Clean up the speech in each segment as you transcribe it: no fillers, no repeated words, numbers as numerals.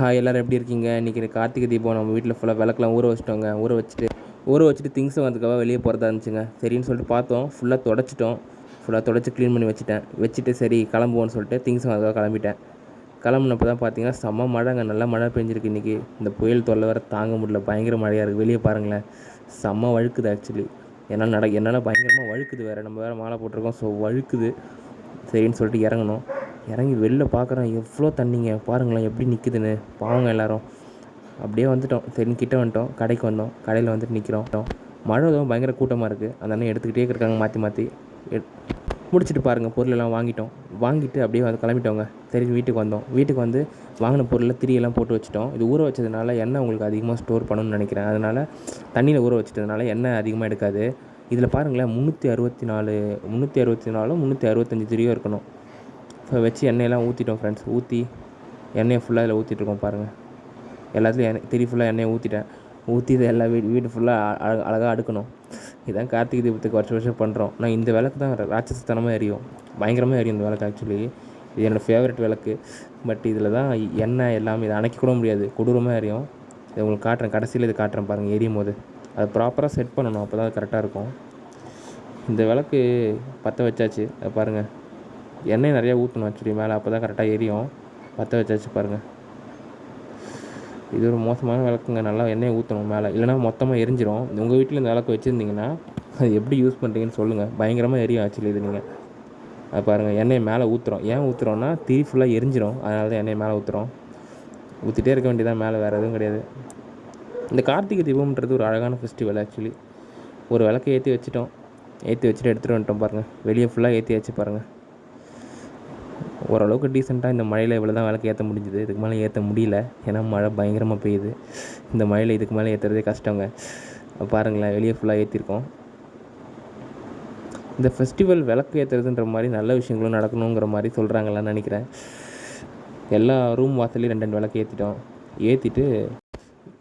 எல்லோரும் எப்படி இருக்கீங்க? இன்றைக்கி கார்த்திகை தீபம் நம்ம வீட்டில் ஃபுல்லாக விளக்கெலாம் ஊற வச்சுட்டு திங்ஸை வந்துக்கவா வெளியே போகிறதா இருந்துச்சுங்க. சரின்னு சொல்லிட்டு பார்த்தோம். ஃபுல்லாக தொடச்சி க்ளீன் பண்ணி வச்சுட்டு சரி கிளம்புவோன்னு சொல்லிட்டு திங்ஸை அதுக்காக கிளம்பிட்டேன். கிளம்புனப்போ தான் பார்த்தீங்கன்னா செம்ம மழைங்க. நல்லா மழை பெஞ்சிருக்கு இன்றைக்கி. இந்த புயல் தொல்லை வேறு தாங்க முடியல. பயங்கர மழையாக இருக்குது. வெளியே பாருங்களேன், செம்ம வழுக்குது. ஆக்சுவலி என்னால் பயங்கரமாக வழுக்குது வேறு. நம்ம வேறு மாலை போட்டிருக்கோம், ஸோ வழுக்குது. சரின்னு சொல்லிட்டு இறங்கி வெளில பார்க்குறேன், எவ்வளோ தண்ணிங்க பாருங்களேன் எப்படி நிற்குதுன்னு. பாவங்க எல்லோரும். அப்படியே வந்துட்டோம். சரின்னு கிட்டே வந்துட்டோம். கடைக்கு வந்தோம். கடையில் வந்துட்டு நிற்கிறோம். மழை எதுவும் பயங்கர கூட்டமாக இருக்குது. அந்த அண்ணன் எடுத்துக்கிட்டே இருக்காங்க மாற்றி முடிச்சுட்டு பாருங்கள். பொருளெல்லாம் வாங்கிட்டு அப்படியே வந்து கிளம்பிட்டோங்க. சரி வீட்டுக்கு வந்து வாங்கின பொருளில் திரியெல்லாம் போட்டு வச்சுட்டோம். இது ஊற வச்சதுனால எண்ணெய் உங்களுக்கு அதிகமாக ஸ்டோர் பண்ணணும்னு நினைக்கிறேன். அதனால் தண்ணியில் ஊற வச்சதுனால எண்ணெய் அதிகமாக எடுக்காது. இதில் பாருங்களேன், 365 திரியும் இருக்கணும். இப்போ வச்சு எண்ணெயெல்லாம் ஊற்றிட்டோம் ஃப்ரெண்ட்ஸ். எண்ணெயை ஃபுல்லாக இதில் ஊற்றிட்டுருக்கோம் பாருங்கள். எல்லாத்துலேயும் திரி ஃபுல்லாக எண்ணெயை ஊற்றி இதை எல்லா வீடு ஃபுல்லாக அழகாக அடுக்கணும். இதுதான் கார்த்திகை தீபத்துக்கு வருஷம் பண்ணுறோம். நான் இந்த விளக்கு தான் ராட்சசத்தனமாக எரியும். பயங்கரமாக எரியும் இந்த விளக்கு. ஆக்சுவலி இது என்னோடய ஃபேவரட் விளக்கு. பட் இதில் தான் எண்ணெய் எல்லாமே இதை அணைக்க கூட முடியாது. கொடூரமாக எரியும். இதை உங்களுக்கு காட்டுறேன். கடைசியில் இது காட்டுறேன் பாருங்கள். எரியும் போது அதை ப்ராப்பராக செட் பண்ணணும். அப்போ தான் அது கரெக்டாக இருக்கும். இந்த விளக்கு பற்ற வச்சாச்சு. அதை பாருங்கள். எண்ணெய் நிறையா ஊற்றணும் ஆக்சுவலி மேலே. அப்போ தான் கரெக்டாக எரியும். பற்ற வச்சாச்சு பாருங்கள். இது ஒரு மோசமான விளக்குங்க. நல்லா எண்ணெயை ஊற்றணும் மேலே, இல்லைனா மொத்தமாக எரிஞ்சிடும். உங்கள் வீட்டில் இந்த விளக்கு வச்சுருந்தீங்கன்னா அது எப்படி யூஸ் பண்ணுறீங்கன்னு சொல்லுங்கள். பயங்கரமாக எரியும் ஆக்சுவலி இது. நீங்கள் அது பாருங்கள், எண்ணெயை மேலே ஊற்றுறோம். ஏன் ஊற்றுறோன்னா திரி ஃபுல்லாக எரிஞ்சிடும். அதனால தான் எண்ணெயை மேலே ஊற்றிட்டே இருக்க வேண்டியதான். மேலே வேறு எதுவும் கிடையாது. இந்த கார்த்திகை தீபம்ன்றது ஒரு அழகான ஃபெஸ்டிவல் ஆக்சுவலி. ஒரு விளக்கை ஏற்றி வச்சுட்டு எடுத்துகிட்டு வந்துட்டோம் பாருங்கள். வெளியே ஃபுல்லாக ஏற்றி வச்சு பாருங்கள். ஓரளவுக்கு டீசெண்டாக இந்த மழையில் இவ்வளோ தான் விளக்கு ஏற்ற முடிஞ்சுது. இதுக்கு மேலே ஏற்ற முடியல. ஏன்னா மழை பயங்கரமாக பெய்யுது. இந்த மழையில் இதுக்கு மேலே ஏற்றுறதே கஷ்டங்க. பாருங்களேன், வெளியே ஃபுல்லாக ஏற்றிருக்கோம். இந்த ஃபெஸ்டிவல் விளக்கு ஏற்றுறதுன்ற மாதிரி நல்ல விஷயங்களும் நடக்கணுங்கிற மாதிரி சொல்கிறாங்களான்னு நினைக்கிறேன். எல்லா ரூம் வாசல்லையும் 2 விளக்கு ஏற்றிட்டு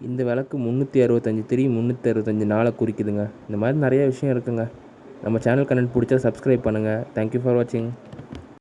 இந்த விளக்கு 365 நாளை குறிக்குதுங்க. இந்த மாதிரி நிறைய விஷயம் இருக்குங்க. நம்ம சேனல் கண்டென்ட் பிடிச்சா சப்ஸ்கிரைப் பண்ணுங்கள். தேங்க்யூ ஃபார் வாட்சிங்.